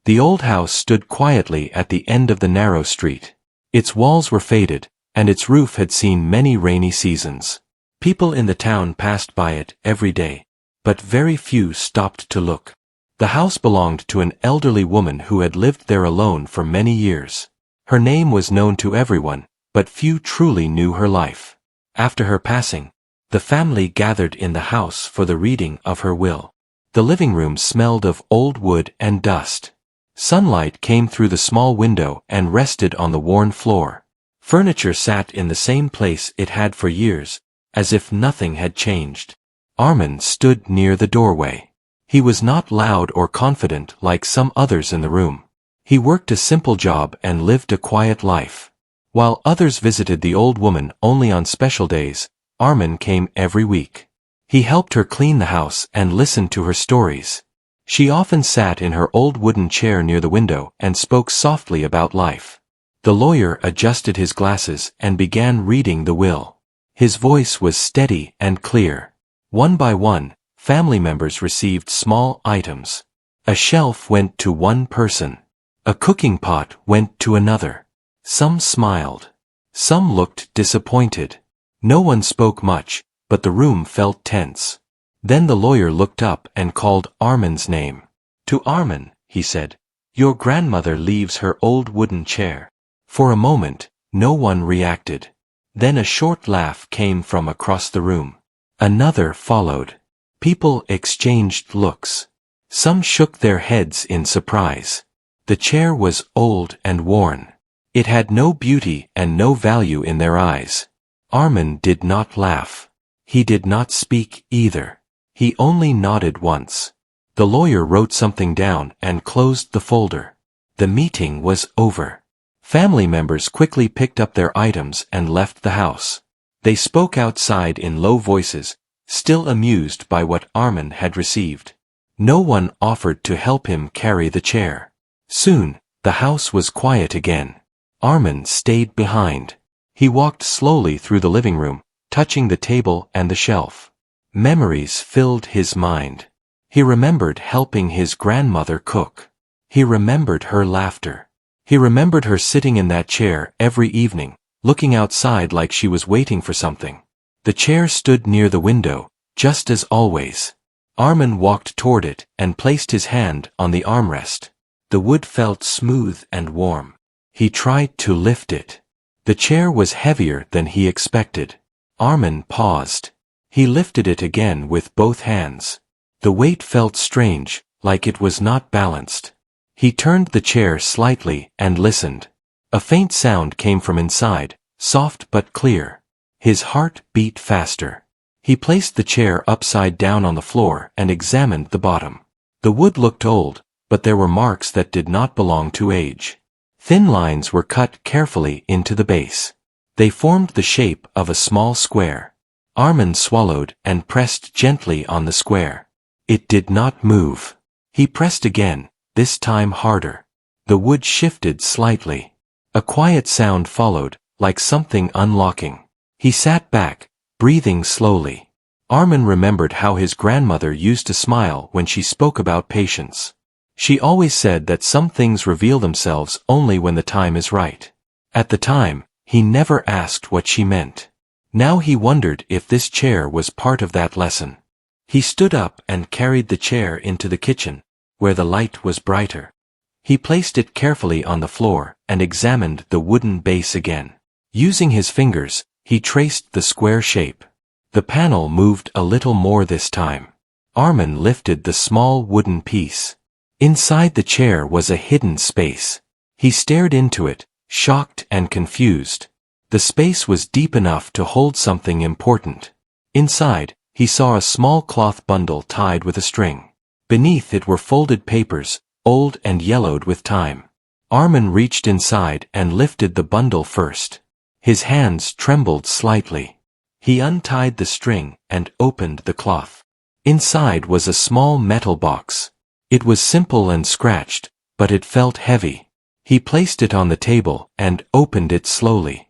The old house stood quietly at the end of the narrow street. Its walls were faded, and its roof had seen many rainy seasons. People in the town passed by it every day, but very few stopped to look. The house belonged to an elderly woman who had lived there alone for many years. Her name was known to everyone, but few truly knew her life. After her passing, the family gathered in the house for the reading of her will. The living room smelled of old wood and dust. Sunlight came through the small window and rested on the worn floor. Furniture sat in the same place it had for years, as if nothing had changed. Armin stood near the doorway. He was not loud or confident like some others in the room. He worked a simple job and lived a quiet life. While others visited the old woman only on special days, Armin came every week. He helped her clean the house and listened to her stories. She often sat in her old wooden chair near the window and spoke softly about life. The lawyer adjusted his glasses and began reading the will. His voice was steady and clear. One by one, family members received small items. A shelf went to one person. A cooking pot went to another. Some smiled. Some looked disappointed. No one spoke much, but the room felt tense. Then the lawyer looked up and called Armin's name. "To Armin," he said, "your grandmother leaves her old wooden chair." For a moment, no one reacted. Then a short laugh came from across the room. Another followed. People exchanged looks. Some shook their heads in surprise. The chair was old and worn. It had no beauty and no value in their eyes. Armin did not laugh. He did not speak either. He only nodded once. The lawyer wrote something down and closed the folder. The meeting was over. Family members quickly picked up their items and left the house. They spoke outside in low voices, still amused by what Armin had received. No one offered to help him carry the chair. Soon, the house was quiet again. Armin stayed behind. He walked slowly through the living room, touching the table and the shelf. Memories filled his mind. He remembered helping his grandmother cook. He remembered her laughter. He remembered her sitting in that chair every evening, looking outside like she was waiting for something. The chair stood near the window, just as always. Armin walked toward it and placed his hand on the armrest. The wood felt smooth and warm. He tried to lift it. The chair was heavier than he expected. Armin paused. He lifted it again with both hands. The weight felt strange, like it was not balanced. He turned the chair slightly and listened. A faint sound came from inside, soft but clear. His heart beat faster. He placed the chair upside down on the floor and examined the bottom. The wood looked old, but there were marks that did not belong to age. Thin lines were cut carefully into the base. They formed the shape of a small square. Armin swallowed and pressed gently on the square. It did not move. He pressed again, this time harder. The wood shifted slightly. A quiet sound followed, like something unlocking. He sat back, breathing slowly. Armin remembered how his grandmother used to smile when she spoke about patience. She always said that some things reveal themselves only when the time is right. At the time, he never asked what she meant. Now he wondered if this chair was part of that lesson. He stood up and carried the chair into the kitchen, where the light was brighter. He placed it carefully on the floor and examined the wooden base again. Using his fingers, he traced the square shape. The panel moved a little more this time. Armin lifted the small wooden piece. Inside the chair was a hidden space. He stared into it, shocked and confused. The space was deep enough to hold something important. Inside, he saw a small cloth bundle tied with a string. Beneath it were folded papers, old and yellowed with time. Armin reached inside and lifted the bundle first. His hands trembled slightly. He untied the string and opened the cloth. Inside was a small metal box. It was simple and scratched, but it felt heavy. He placed it on the table and opened it slowly.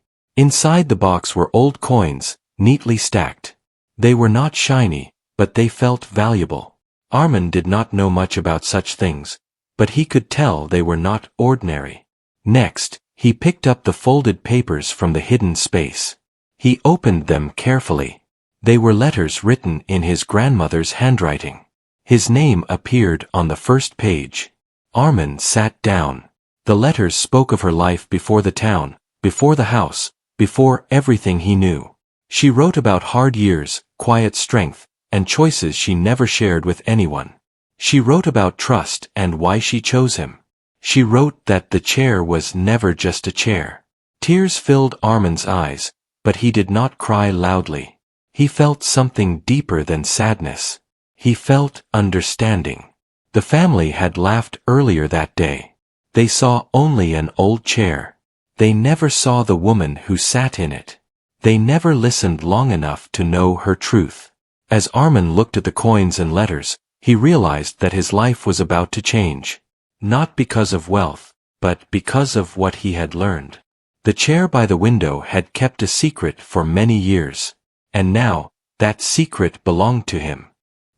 Inside the box were old coins, neatly stacked. They were not shiny, but they felt valuable. Armin did not know much about such things, but he could tell they were not ordinary. Next, he picked up the folded papers from the hidden space. He opened them carefully. They were letters written in his grandmother's handwriting. His name appeared on the first page. Armin sat down. The letters spoke of her life before the town, before the house, before everything he knew. She wrote about hard years, quiet strength, and choices she never shared with anyone. She wrote about trust and why she chose him. She wrote that the chair was never just a chair. Tears filled Armin's eyes, but he did not cry loudly. He felt something deeper than sadness. He felt understanding. The family had laughed earlier that day. They saw only an old chair. They never saw the woman who sat in it. They never listened long enough to know her truth. As Armin looked at the coins and letters, he realized that his life was about to change. Not because of wealth, but because of what he had learned. The chair by the window had kept a secret for many years. And now, that secret belonged to him.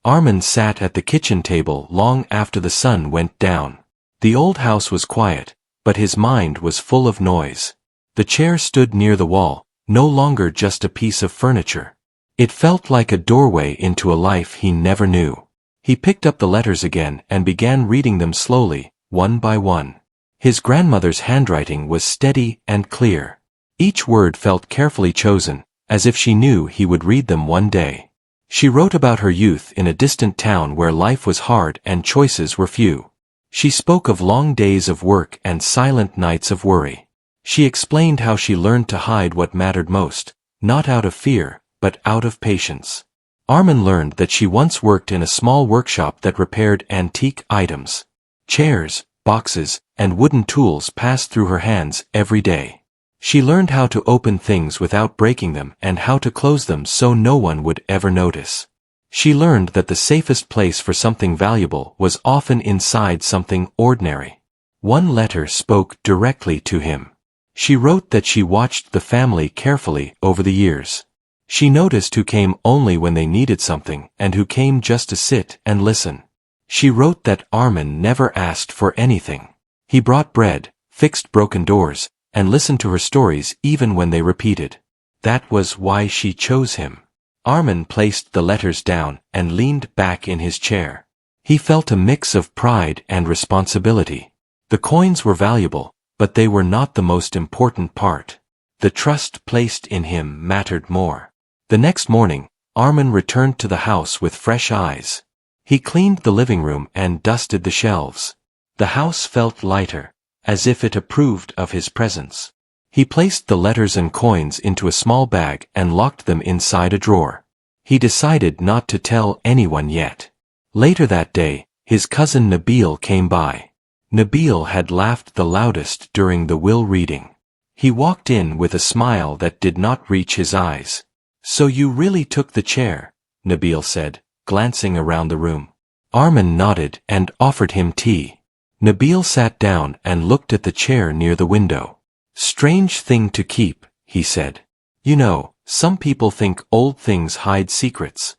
Armin sat at the kitchen table long after the sun went down. The old house was quiet, but his mind was full of noise. The chair stood near the wall, no longer just a piece of furniture. It felt like a doorway into a life he never knew. He picked up the letters again and began reading them slowly, one by one. His grandmother's handwriting was steady and clear. Each word felt carefully chosen, as if she knew he would read them one day. She wrote about her youth in a distant town where life was hard and choices were few. She spoke of long days of work and silent nights of worry. She explained how she learned to hide what mattered most, not out of fear, but out of patience. Armin learned that she once worked in a small workshop that repaired antique items. Chairs, boxes, and wooden tools passed through her hands every day. She learned how to open things without breaking them and how to close them so no one would ever notice. She learned that the safest place for something valuable was often inside something ordinary. One letter spoke directly to him. She wrote that she watched the family carefully over the years. She noticed who came only when they needed something and who came just to sit and listen. She wrote that Armin never asked for anything. He brought bread, fixed broken doors, and listened to her stories even when they repeated. That was why she chose him. Armin placed the letters down and leaned back in his chair. He felt a mix of pride and responsibility. The coins were valuable, but they were not the most important part. The trust placed in him mattered more. The next morning, Armin returned to the house with fresh eyes. He cleaned the living room and dusted the shelves. The house felt lighter, as if it approved of his presence. He placed the letters and coins into a small bag and locked them inside a drawer. He decided not to tell anyone yet. Later that day, his cousin Nabil came by. Nabil had laughed the loudest during the will reading. He walked in with a smile that did not reach his eyes. "So you really took the chair," Nabil said, glancing around the room. Armin nodded and offered him tea. Nabil sat down and looked at the chair near the window. "Strange thing to keep," he said. "You know, some people think old things hide secrets."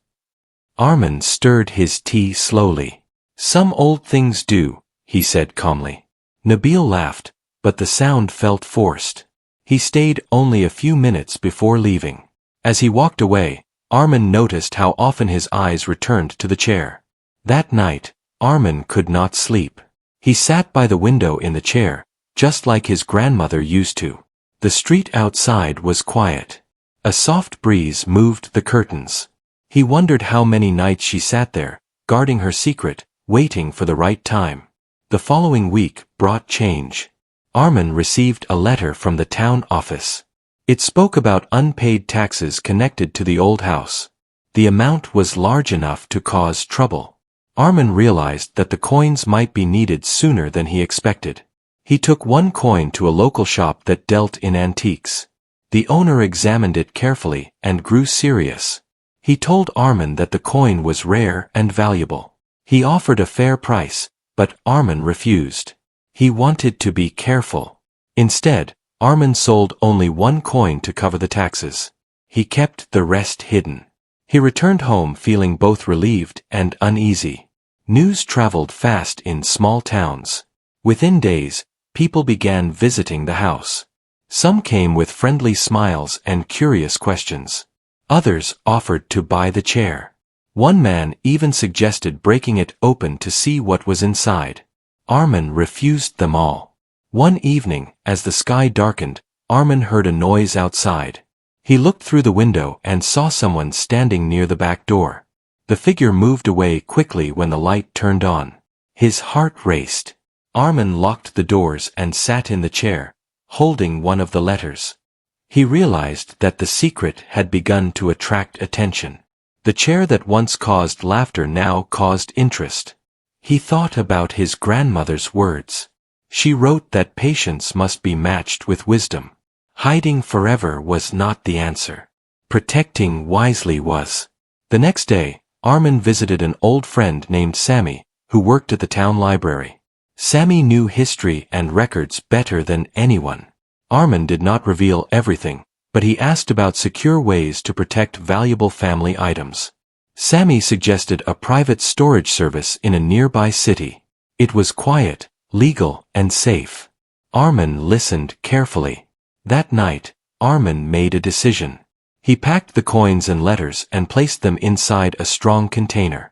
Armin stirred his tea slowly. "Some old things do," he said calmly. Nabil laughed, but the sound felt forced. He stayed only a few minutes before leaving. As he walked away, Armin noticed how often his eyes returned to the chair. That night, Armin could not sleep. He sat by the window in the chair, just like his grandmother used to. The street outside was quiet. A soft breeze moved the curtains. He wondered how many nights she sat there, guarding her secret, waiting for the right time. The following week brought change. Armin received a letter from the town office. It spoke about unpaid taxes connected to the old house. The amount was large enough to cause trouble. Armin realized that the coins might be needed sooner than he expected. He took one coin to a local shop that dealt in antiques. The owner examined it carefully and grew serious. He told Armin that the coin was rare and valuable. He offered a fair price, but Armin refused. He wanted to be careful. Instead, Armin sold only one coin to cover the taxes. He kept the rest hidden. He returned home feeling both relieved and uneasy. News traveled fast in small towns. Within days, people began visiting the house. Some came with friendly smiles and curious questions. Others offered to buy the chair. One man even suggested breaking it open to see what was inside. Armin refused them all. One evening, as the sky darkened, Armin heard a noise outside. He looked through the window and saw someone standing near the back door. The figure moved away quickly when the light turned on. His heart raced. Armin locked the doors and sat in the chair, holding one of the letters. He realized that the secret had begun to attract attention. The chair that once caused laughter now caused interest. He thought about his grandmother's words. She wrote that patience must be matched with wisdom. Hiding forever was not the answer. Protecting wisely was. The next day, Armin visited an old friend named Sammy, who worked at the town library. Sammy knew history and records better than anyone. Armin did not reveal everything, but he asked about secure ways to protect valuable family items. Sammy suggested a private storage service in a nearby city. It was quiet, legal, and safe. Armin listened carefully. That night, Armin made a decision. He packed the coins and letters and placed them inside a strong container.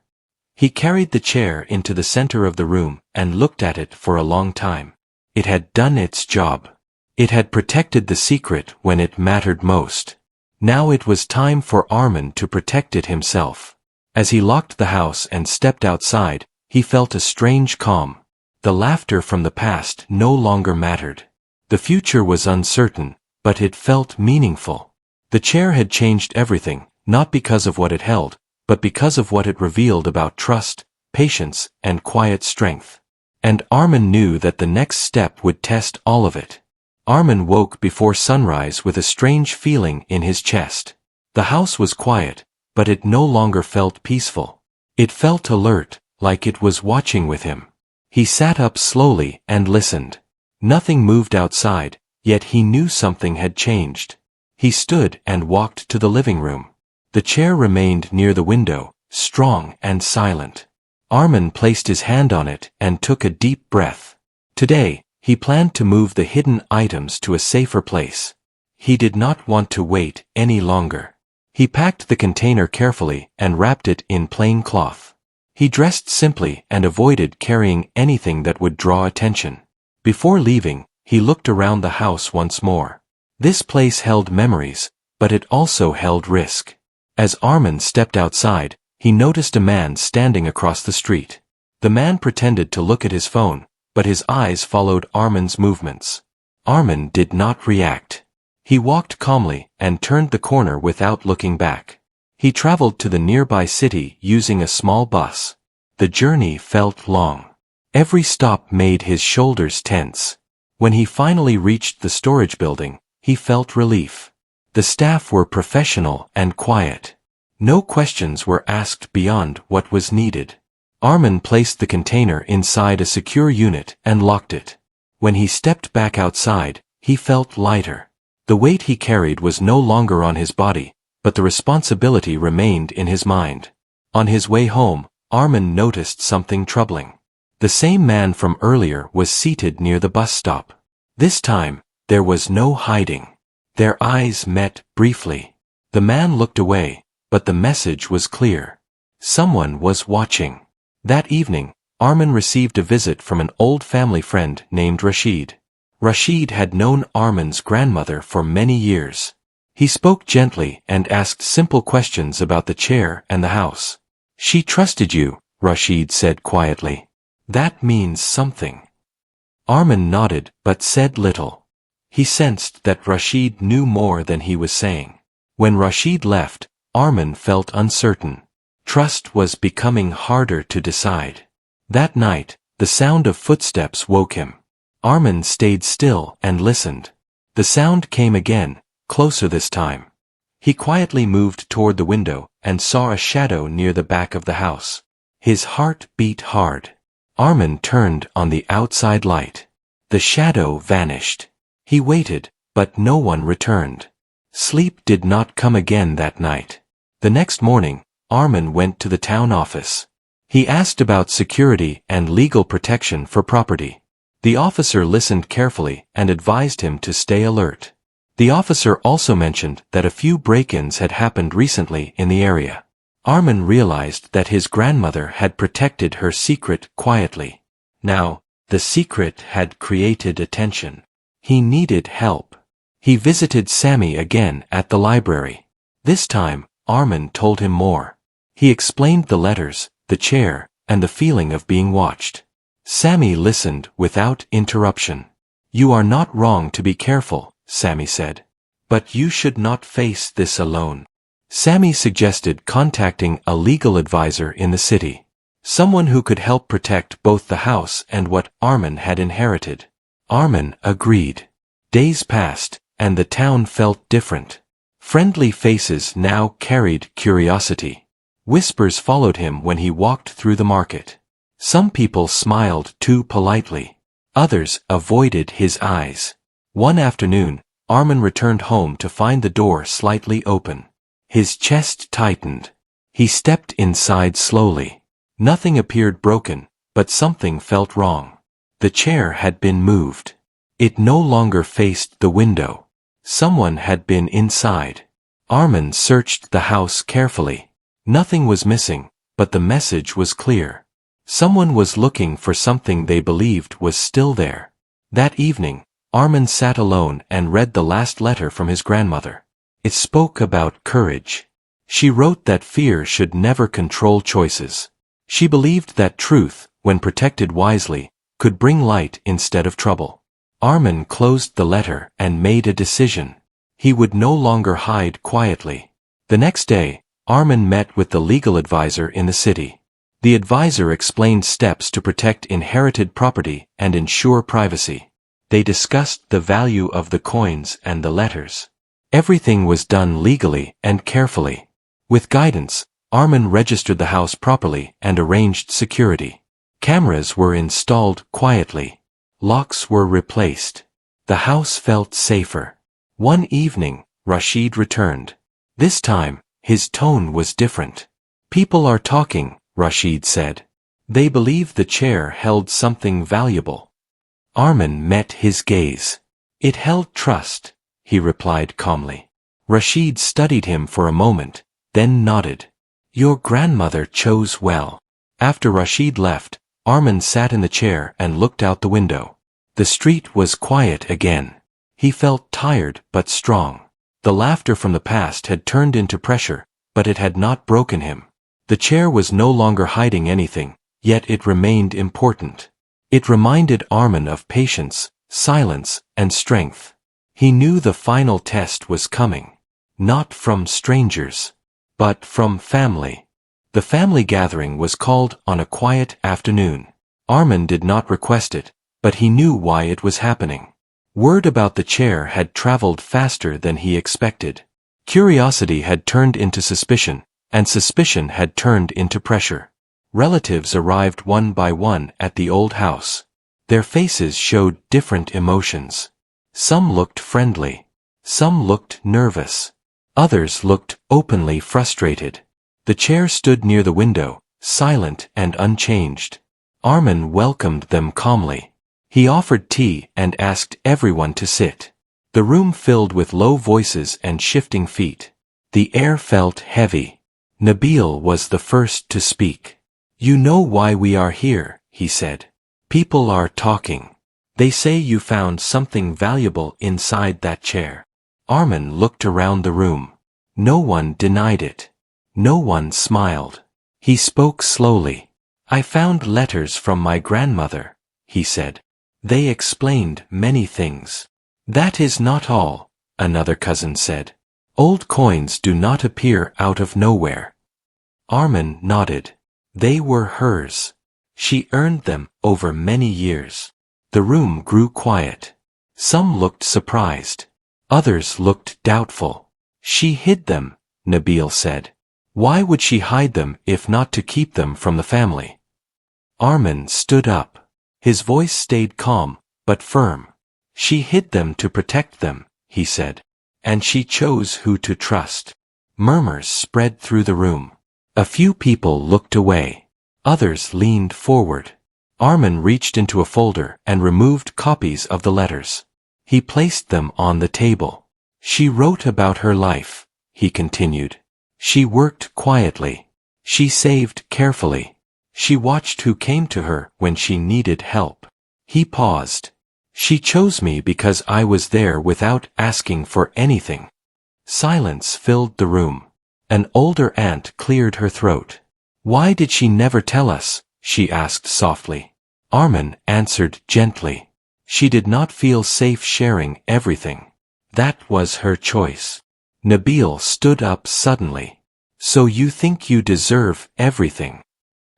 He carried the chair into the center of the room and looked at it for a long time. It had done its job. It had protected the secret when it mattered most. Now it was time for Armin to protect it himself. As he locked the house and stepped outside, he felt a strange calm. The laughter from the past no longer mattered. The future was uncertain, but it felt meaningful. The chair had changed everything, not because of what it held, but because of what it revealed about trust, patience, and quiet strength. And Armin knew that the next step would test all of it. Armin woke before sunrise with a strange feeling in his chest. The house was quiet, but it no longer felt peaceful. It felt alert, like it was watching with him. He sat up slowly and listened. Nothing moved outside, yet he knew something had changed. He stood and walked to the living room. The chair remained near the window, strong and silent. Armin placed his hand on it and took a deep breath. Today, he planned to move the hidden items to a safer place. He did not want to wait any longer. He packed the container carefully and wrapped it in plain cloth. He dressed simply and avoided carrying anything that would draw attention. Before leaving, he looked around the house once more. This place held memories, but it also held risk. As Armin stepped outside, he noticed a man standing across the street. The man pretended to look at his phone, but his eyes followed Armin's movements. Armin did not react. He walked calmly and turned the corner without looking back. He traveled to the nearby city using a small bus. The journey felt long. Every stop made his shoulders tense. When he finally reached the storage building, he felt relief. The staff were professional and quiet. No questions were asked beyond what was needed. Armin placed the container inside a secure unit and locked it. When he stepped back outside, he felt lighter. The weight he carried was no longer on his body, but the responsibility remained in his mind. On his way home, Armin noticed something troubling. The same man from earlier was seated near the bus stop. This time, there was no hiding. Their eyes met briefly. The man looked away, but the message was clear. Someone was watching. That evening, Armin received a visit from an old family friend named Rashid. Rashid had known Armin's grandmother for many years. He spoke gently and asked simple questions about the chair and the house. "She trusted you," Rashid said quietly. "That means something." Armin nodded but said little. He sensed that Rashid knew more than he was saying. When Rashid left, Armin felt uncertain. Trust was becoming harder to decide. That night, the sound of footsteps woke him. Armin stayed still and listened. The sound came again, closer this time. He quietly moved toward the window and saw a shadow near the back of the house. His heart beat hard. Armin turned on the outside light. The shadow vanished. He waited, but no one returned. Sleep did not come again that night. The next morning, Armin went to the town office. He asked about security and legal protection for property. The officer listened carefully and advised him to stay alert. The officer also mentioned that a few break-ins had happened recently in the area. Armin realized that his grandmother had protected her secret quietly. Now, the secret had created attention. He needed help. He visited Sammy again at the library. This time, Armin told him more. He explained the letters, the chair, and the feeling of being watched. Sammy listened without interruption. "You are not wrong to be careful," Sammy said. "But you should not face this alone." Sammy suggested contacting a legal advisor in the city. Someone who could help protect both the house and what Armin had inherited. Armin agreed. Days passed, and the town felt different. Friendly faces now carried curiosity. Whispers followed him when he walked through the market. Some people smiled too politely. Others avoided his eyes. One afternoon, Armin returned home to find the door slightly open. His chest tightened. He stepped inside slowly. Nothing appeared broken, but something felt wrong. The chair had been moved. It no longer faced the window. Someone had been inside. Armin searched the house carefully. Nothing was missing, but the message was clear. Someone was looking for something they believed was still there. That evening, Armin sat alone and read the last letter from his grandmother. It spoke about courage. She wrote that fear should never control choices. She believed that truth, when protected wisely, could bring light instead of trouble. Armin closed the letter and made a decision. He would no longer hide quietly. The next day, Armin met with the legal advisor in the city. The advisor explained steps to protect inherited property and ensure privacy. They discussed the value of the coins and the letters. Everything was done legally and carefully. With guidance, Armin registered the house properly and arranged security. Cameras were installed quietly. Locks were replaced. The house felt safer. One evening, Rashid returned. This time, his tone was different. "People are talking," Rashid said. "They believe the chair held something valuable." Armin met his gaze. "It held trust," he replied calmly. Rashid studied him for a moment, then nodded. "Your grandmother chose well." After Rashid left, Armin sat in the chair and looked out the window. The street was quiet again. He felt tired but strong. The laughter from the past had turned into pressure, but it had not broken him. The chair was no longer hiding anything, yet it remained important. It reminded Armin of patience, silence, and strength. He knew the final test was coming. Not from strangers, but from family. The family gathering was called on a quiet afternoon. Armin did not request it, but he knew why it was happening. Word about the chair had traveled faster than he expected. Curiosity had turned into suspicion, and suspicion had turned into pressure. Relatives arrived one by one at the old house. Their faces showed different emotions. Some looked friendly. Some looked nervous. Others looked openly frustrated. The chair stood near the window, silent and unchanged. Armin welcomed them calmly. He offered tea and asked everyone to sit. The room filled with low voices and shifting feet. The air felt heavy. Nabil was the first to speak. "You know why we are here," he said. "People are talking. They say you found something valuable inside that chair." Armin looked around the room. No one denied it. No one smiled. He spoke slowly. "I found letters from my grandmother," he said. "They explained many things." "That is not all," another cousin said. "Old coins do not appear out of nowhere." Armin nodded. They were hers. She earned them over many years. The room grew quiet. Some looked surprised. Others looked doubtful. "She hid them," Nabil said. "Why would she hide them if not to keep them from the family?" Armin stood up. His voice stayed calm, but firm. "She hid them to protect them," he said. "And she chose who to trust." Murmurs spread through the room. A few people looked away. Others leaned forward. Armin reached into a folder and removed copies of the letters. He placed them on the table. She wrote about her life, he continued. She worked quietly. She saved carefully. She watched who came to her when she needed help. He paused. She chose me because I was there without asking for anything. Silence filled the room. An older aunt cleared her throat. Why did she never tell us? She asked softly. Armin answered gently. She did not feel safe sharing everything. That was her choice. Nabil stood up suddenly. So you think you deserve everything?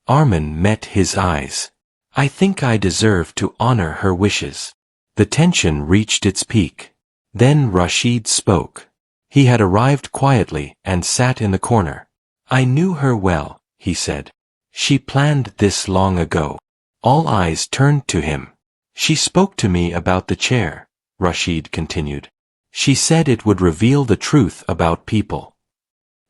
Armin met his eyes. I think I deserve to honor her wishes. The tension reached its peak. Then Rashid spoke. He had arrived quietly and sat in the corner. I knew her well, he said. She planned this long ago. All eyes turned to him. She spoke to me about the chair, Rashid continued. She said it would reveal the truth about people.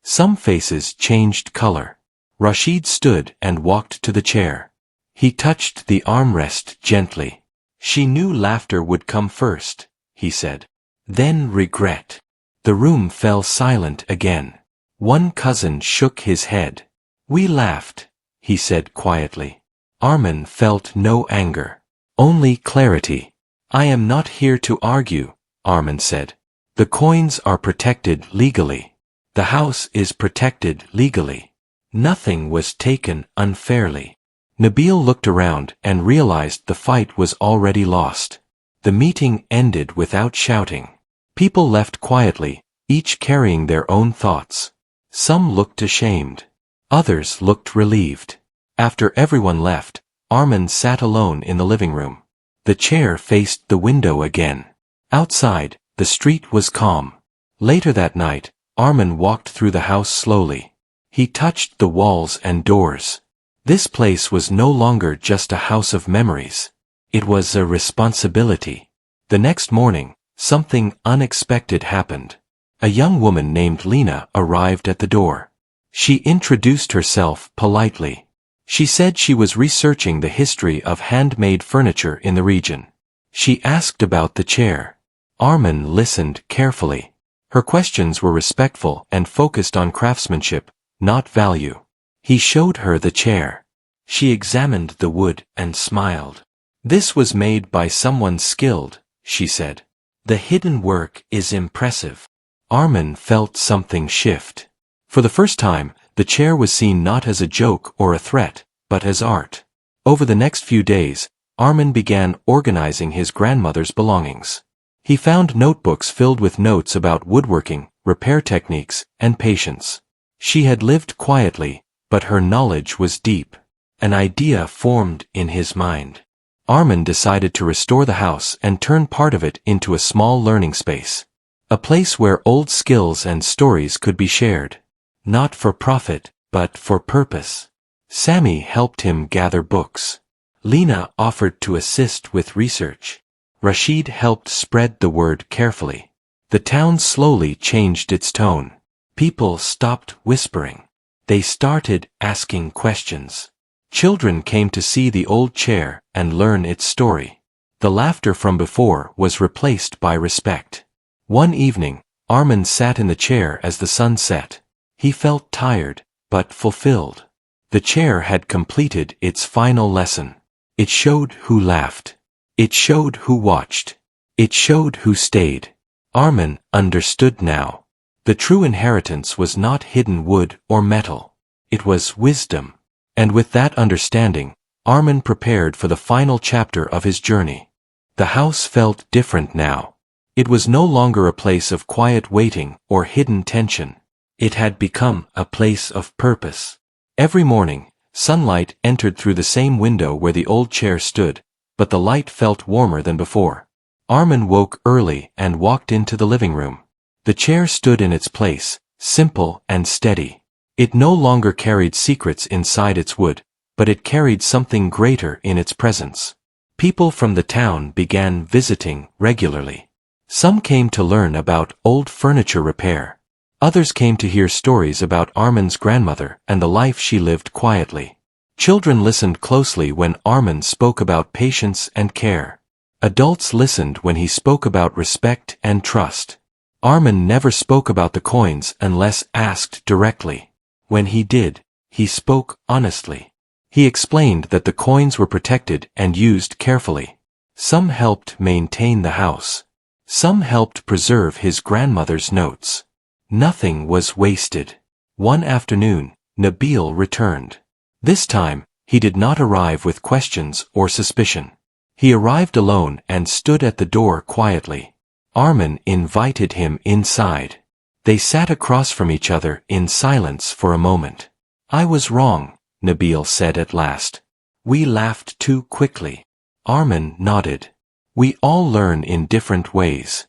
Some faces changed color. Rashid stood and walked to the chair. He touched the armrest gently. She knew laughter would come first, he said. Then regret. The room fell silent again. One cousin shook his head. We laughed, he said quietly. Armin felt no anger. Only clarity. I am not here to argue, Armin said. The coins are protected legally. The house is protected legally. Nothing was taken unfairly. Nabil looked around and realized the fight was already lost. The meeting ended without shouting. People left quietly, each carrying their own thoughts. Some looked ashamed. Others looked relieved. After everyone left, Armin sat alone in the living room. The chair faced the window again. Outside, the street was calm. Later that night, Armin walked through the house slowly. He touched the walls and doors. This place was no longer just a house of memories. It was a responsibility. The next morning, something unexpected happened. A young woman named Lena arrived at the door. She introduced herself politely. She said she was researching the history of handmade furniture in the region. She asked about the chair. Armin listened carefully. Her questions were respectful and focused on craftsmanship, not value. He showed her the chair. She examined the wood and smiled. This was made by someone skilled, she said. The hidden work is impressive. Armin felt something shift. For the first time, the chair was seen not as a joke or a threat, but as art. Over the next few days, Armin began organizing his grandmother's belongings. He found notebooks filled with notes about woodworking, repair techniques, and patience. She had lived quietly, but her knowledge was deep. An idea formed in his mind. Armin decided to restore the house and turn part of it into a small learning space. A place where old skills and stories could be shared. Not for profit, but for purpose. Sammy helped him gather books. Lena offered to assist with research. Rashid helped spread the word carefully. The town slowly changed its tone. People stopped whispering. They started asking questions. Children came to see the old chair and learn its story. The laughter from before was replaced by respect. One evening, Armin sat in the chair as the sun set. He felt tired, but fulfilled. The chair had completed its final lesson. It showed who laughed. It showed who watched. It showed who stayed. Armin understood now. The true inheritance was not hidden wood or metal. It was wisdom. And with that understanding, Armin prepared for the final chapter of his journey. The house felt different now. It was no longer a place of quiet waiting or hidden tension. It had become a place of purpose. Every morning, sunlight entered through the same window where the old chair stood, but the light felt warmer than before. Armin woke early and walked into the living room. The chair stood in its place, simple and steady. It no longer carried secrets inside its wood, but it carried something greater in its presence. People from the town began visiting regularly. Some came to learn about old furniture repair. Others came to hear stories about Armin's grandmother and the life she lived quietly. Children listened closely when Armin spoke about patience and care. Adults listened when he spoke about respect and trust. Armin never spoke about the coins unless asked directly. When he did, he spoke honestly. He explained that the coins were protected and used carefully. Some helped maintain the house. Some helped preserve his grandmother's notes. Nothing was wasted. One afternoon, Nabil returned. This time, he did not arrive with questions or suspicion. He arrived alone and stood at the door quietly. Armin invited him inside. They sat across from each other in silence for a moment. "I was wrong," Nabil said at last. "We laughed too quickly." Armin nodded. "We all learn in different ways."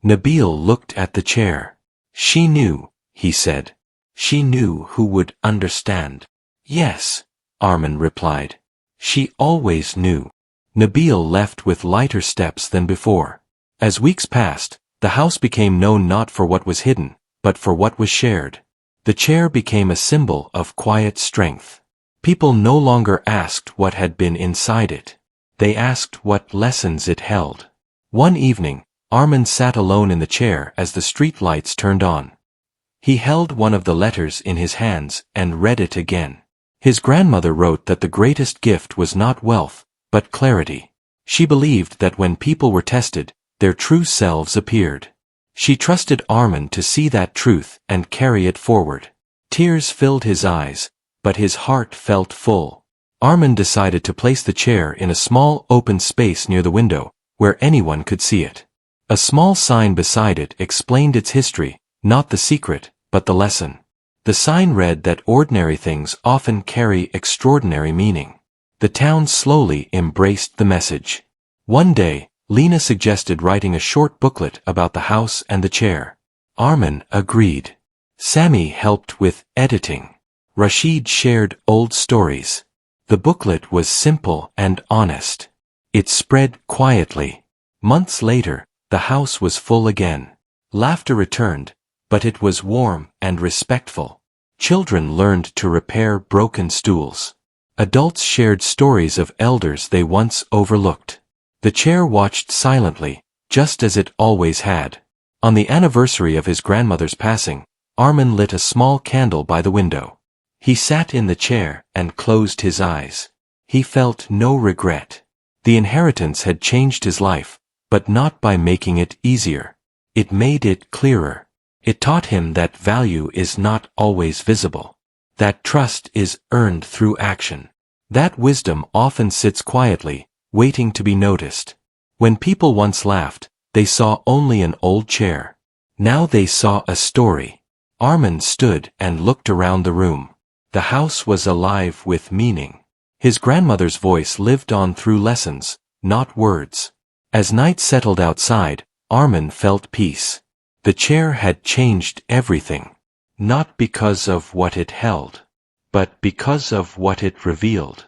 Nabil looked at the chair. "She knew," he said. "She knew who would understand." "Yes," Armin replied. "She always knew." Nabil left with lighter steps than before. As weeks passed, the house became known not for what was hidden, but for what was shared. The chair became a symbol of quiet strength. People no longer asked what had been inside it. They asked what lessons it held. One evening, Armin sat alone in the chair as the street lights turned on. He held one of the letters in his hands and read it again. His grandmother wrote that the greatest gift was not wealth, but clarity. She believed that when people were tested, their true selves appeared. She trusted Armin to see that truth and carry it forward. Tears filled his eyes, but his heart felt full. Armin decided to place the chair in a small open space near the window, where anyone could see it. A small sign beside it explained its history, not the secret, but the lesson. The sign read that ordinary things often carry extraordinary meaning. The town slowly embraced the message. One day, Lena suggested writing a short booklet about the house and the chair. Armin agreed. Sammy helped with editing. Rashid shared old stories. The booklet was simple and honest. It spread quietly. Months later, the house was full again. Laughter returned, but it was warm and respectful. Children learned to repair broken stools. Adults shared stories of elders they once overlooked. The chair watched silently, just as it always had. On the anniversary of his grandmother's passing, Armin lit a small candle by the window. He sat in the chair and closed his eyes. He felt no regret. The inheritance had changed his life, but not by making it easier. It made it clearer. It taught him that value is not always visible. That trust is earned through action. That wisdom often sits quietly, waiting to be noticed. When people once laughed, they saw only an old chair. Now they saw a story. Armin stood and looked around the room. The house was alive with meaning. His grandmother's voice lived on through lessons, not words. As night settled outside, Armin felt peace. The chair had changed everything. Not because of what it held, but because of what it revealed.